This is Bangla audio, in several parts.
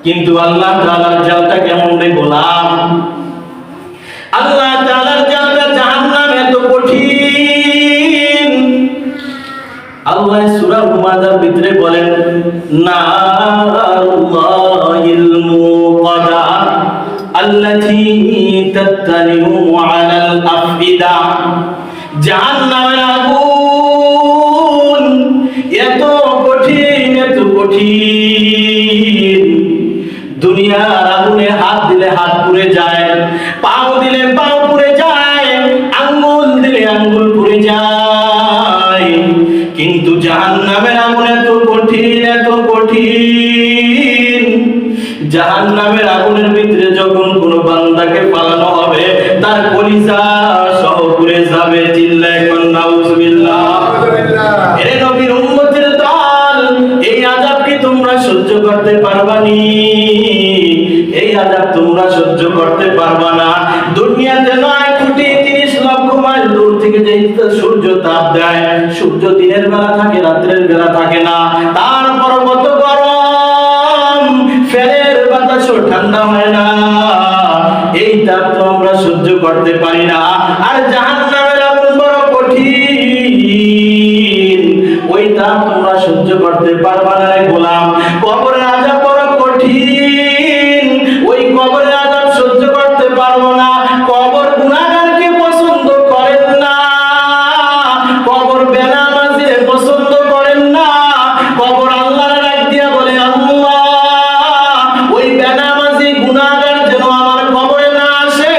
কিন্তু আল্লাহ তাআলার জালটা কেমন রে গোলাম? আল্লাহ তাআলার জালটা জাহান্নাম এত কঠিন। আল্লাহ সূরা হুমাযার ভিতরে বলেন, নারুল্লাহিল মুকাদা আল্লাতী তাত্তালিউ আলাল আফইদা। জাহান্নামের আগুন এত কঠিন, এত কঠিন, দুনিয়ার আগুনে হাত দিলে হাত পুড়ে যায়, পাও দিলে পাও পুড়ে যায়, আঙ্গুল দিলে আঙ্গুল পুড়ে যায়। কিন্তু জাহান্নামের আগুন এত কঠিন, এত কঠিন, জাহান্নামের আগুনের ভিতরে যখন কোনো বান্দাকে পালানো হবে তার কলিজা সহ পুড়ে যাবে। চিল্লায়ে কোন নাউজুবিল্লাহ। এ নবীর উম্মতের দল, এই আযাব কি তোমরা সহ্য করতে পারবানি? এই আযাব তোমরা সহ্য করতে পারবা না। দুনিয়াতে 9 কোটি 30 লক্ষ মাইল দূর থেকে যে সূর্য তাপ দেয়, সূর্য দিনের বেলা থাকে, রাতের বেলা থাকে না, তারপর কত গরম, ফ্যানের বাতাসও ঠান্ডা হয় না। এই তাপ তো আমরা সহ্য করতে পারি না। আর জাহান্নামের আগুন বড় কঠিন, ওই তাপ তোমরা সহ্য করতে পারবা না রে গোলাম। কবরের আযাব বড় কঠিন, ওই কবরের আযাব সহ্য করতে পারবো না। কবর গুনাহগারকে পছন্দ করেন না, কবর বেনামাজিরে পছন্দ করেন না। কবর আল্লাহর ডাক দিয়া বলে, আল্লাহ ওই বেনামাজি গুনাহগার যেন আমার কবরে না আসে।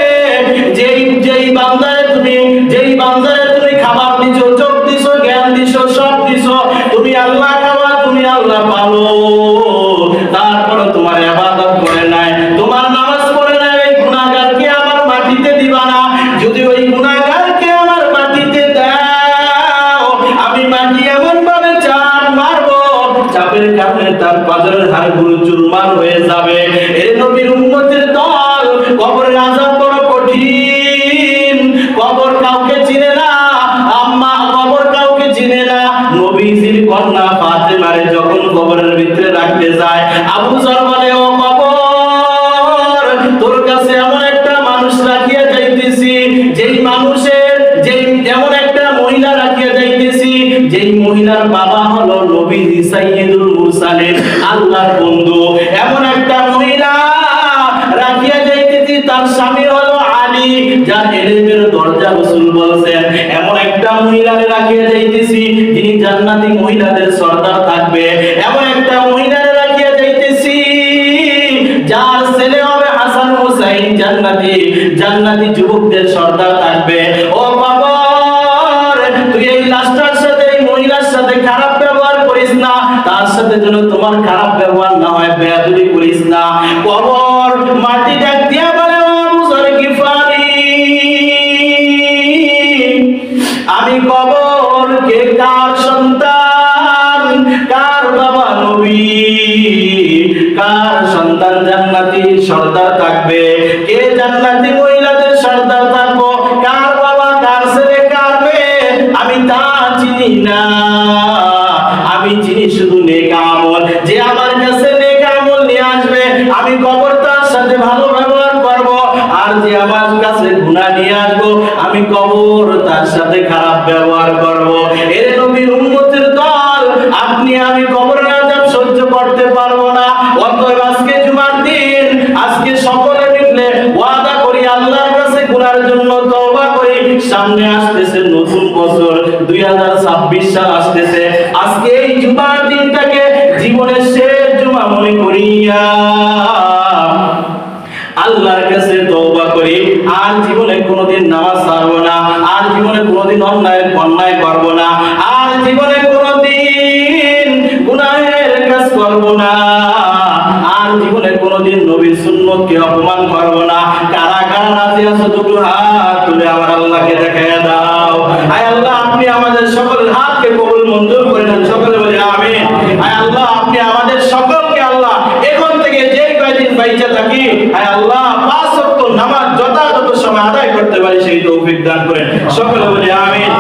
যেই বান্দারে তুমি খাবার দিছো, চোখ দিছো, জ্ঞান দিছো, সব দিছো, তুমি আল্লাহ খাওয়া, তুমি আল্লাহ পালো, তারপর তোমার ইবাদত করে নাই, তোমার নামাজ পড়ে নাই, ওই গুনাহগারকে আমার মাটিতে দিবা না। যদি ওই গুনাহগারকে আমার মাটিতে দাও, আমি মাটি এমন ভাবে চাপ মারবো, চাপের কারণে তার পাজরের হাড়গুলো চুরমার হয়ে যাবে। এই নবীর উম্মতের দল, কবরের আযাব বড় কঠিন। কবর কাউকে চিনে না, আম্মা কবর কাউকে চিনে না। নবীজির কন্যা ফাতেমারে যখন কবরের ভিতরে রাখতে যায়, আবু যর বলে, ও কবর, তোর কাছে এমন একটা মানুষ রাখিয়া যাইতেছি, এমন একটা মহিলা রাখিয়া যাইতেছি, যেই মহিলার বাবা হলো নবীজি সাইয়্যিদুল মুরসালিন, আল্লাহর বন্ধু। এমন একটা মহিলা রাখিয়া যাইতেছি, তার স্বামী হলো আলী, যার ইলমের দরজা রাসূল বলেছেন। এমন একটা মহিলাকে রাখিয়া যাইতেছি, যিনি জান্নাতি মহিলাদের সর্দার থাকবে। এমন একটা মহিলাকে রাখিয়া যাইতেছি, যার ছেলে হবে হাসান হুসাইন, জান্নাতি যুবকদের সর্দার থাকবে। ও কবর, তুই এই লাশটার সাথে, এই মহিলার সাথে খারাপ ব্যবহার করিস না, তার সাথে যেন তোমার খারাপ ব্যবহার না হয়, বেয়াদবি করিস না। কবর মাটি ডাক দিয়া বলে, ও আবু যর গিফারি, আমি কবর কে কার সন্তান, কার বাবা নবী, কার সন্তান জান্নাতি সর্দার থাকবে, কে জান্নাতি মহিলাদের সর্দার থাকবো, কার বাবা, কার ছেলে, কার মেয়ে, আমি তা চিনি না। আমি চিনি শুধু নেক আমল। যে আমার কাছে নেক আমল নিয়ে আসবে, আমি কবর তার সাথে ভালো ব্যবহার করব। আর যে আমার কাছে গুনাহ নিয়ে আসবো, আমি কবর তার সাথে খারাপ ব্যবহার করব। এর নবীর উম্মতের দল, আপনি আমি কবরের আযাব সহ্য করতে পারবো না। অতএব আজকে জুমার দিন, আজকে সকলে মিলে ওয়াদা করি, আল্লাহর কাছে গুনাহের জন্য তওবা করি। সামনে আসতেছে নতুন বছর, 2026 সাল আসতেছে। আজকে এই জুমার দিনটাকে জীবনের শেষ জুমা মনে করিয়া আল্লাহর কাছে তওবা করি, আর জীবনে কোনোদিন নামাজ ছাড়বো না, আর জীবনে কোনোদিন অন্যায় করবো না, আর জীবনে কোনোদিন গুনাহের কাজ করবো না, আর জীবনে কোনোদিন নবীর সুন্নতকে অপমান করবো না। কারা কারা রাজি আছো দুটো হাত তুলে আমার আল্লাহকে দেখাইয়া দাও। আয় আল্লাহ, আপনি আমাদের সকলের হাতকে কবুল মঞ্জুর করে নেন। সকলে বলি আমিন। আয় আল্লাহ, আপনি আমাদের সকলকে আল্লাহ এখন থেকে যে কয়দিন বাইচা থাকি, আয় আল্লাহ 5 ওয়াক্ত নামাজ যথাযথ সময় আদায় করতে পারি সেই তৌফিক দান করেন। সকলে বলি আমিন।